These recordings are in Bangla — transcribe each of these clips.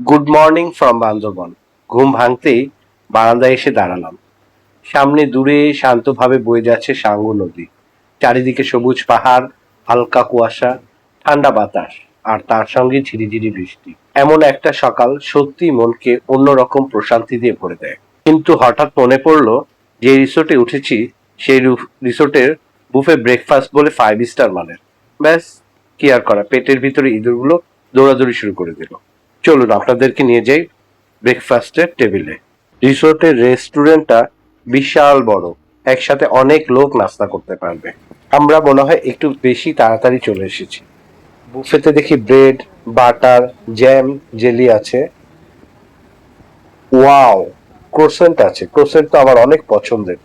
Good morning from Bandarban. ঘুম ভাঙতেই বারান্দায় এসে দাঁড়ালাম। সামনে দূরে শান্তভাবে বয়ে যাচ্ছে সাঙ্গু নদী। চারিদিকে সবুজ পাহাড়, হালকা কুয়াশা, ঠান্ডা বাতাস, আর তার সঙ্গে ঝিরিঝিরি বৃষ্টি। এমন একটা সকাল সত্যি মনকে অন্যরকম প্রশান্তি দিয়ে ভরে দেয়। কিন্তু হঠাৎ মনে পড়লো, যে রিসোর্টে উঠেছি সেই রিসোর্টের বুফে ব্রেকফাস্ট বলে 5 স্টার মানের। ব্যাস, কি আর করা, পেটের ভিতরে ইঁদুরগুলো দৌড়াদৌড়ি শুরু করে দিল। চলুন আপনাদেরকে নিয়ে যাই ব্রেকফাস্টের টেবিলে। রিসোর্টের রেস্টুরেন্টটা বিশাল বড়, একসাথে অনেক লোক নাস্তা করতে পারবে। আমরা মনে হয় একটু বেশি তাড়াতাড়ি চলে এসেছি। বুফেতে দেখি ব্রেড, বাটার, জ্যাম, জেলি আছে। ওয়াও, ক্রোসেন্ট আছে। ক্রোসেন্ট তো আমার অনেক পছন্দের।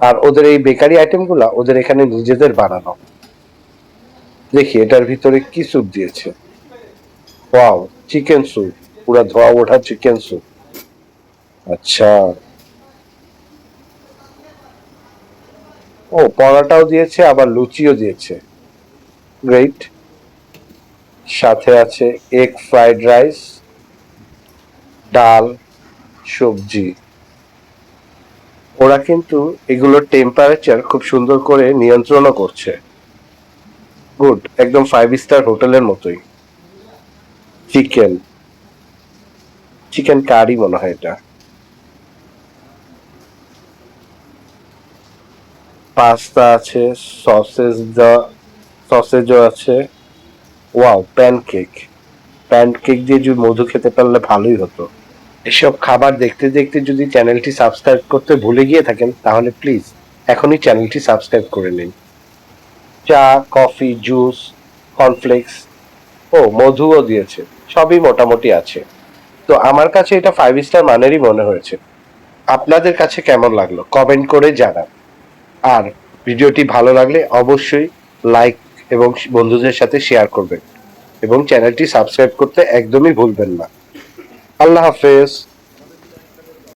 আর ওদের এই বেকারি আইটেমগুলা ওদের এখানে নিজেদের বানানো। দেখি এটার ভিতরে কি স্যুপ দিয়েছে। ওয়াও, চিকেন স্যুপ, পুরা ধোয়া ওঠা চিকেন স্যুপ। আচ্ছা, ও পরোটাও দিয়েছে, আবার লুচিও দিয়েছে। গ্রেট। সাথে আছে এগ ফ্রাইড রাইস, ডাল, সবজি। ওরা কিন্তু এগুলোর টেম্পারেচার খুব সুন্দর করে নিয়ন্ত্রণও করছে। গুড, একদম 5 স্টার হোটেলের মতোই। চিকেন, চিকেন কারি মনে হয় এটা। পাস্তা আছে, সসেজ, সসেজও আছে। Wow, pancake. প্যানকেক দিয়ে যদি মধু খেতে পারলে ভালোই হতো। এসব খাবার দেখতে দেখতে যদি চ্যানেলটি সাবস্ক্রাইব করতে ভুলে গিয়ে থাকেন, তাহলে প্লিজ এখনই চ্যানেলটি সাবস্ক্রাইব করে নিন। চা, কফি, জুস, কর্নফ্লেক্স, ও মধুও দিয়েছে। সবই মোটামুটি আছে। তো আমার কাছে এটা 5 স্টার মানেরই মনে হয়েছে। আপনাদের কাছে কেমন লাগলো কমেন্ট করে জানান। আর ভিডিওটি ভালো লাগলে অবশ্যই লাইক এবং বন্ধুদের সাথে শেয়ার করবেন, এবং চ্যানেলটি সাবস্ক্রাইব করতে একদমই ভুলবেন না। আল্লাহ হাফেজ।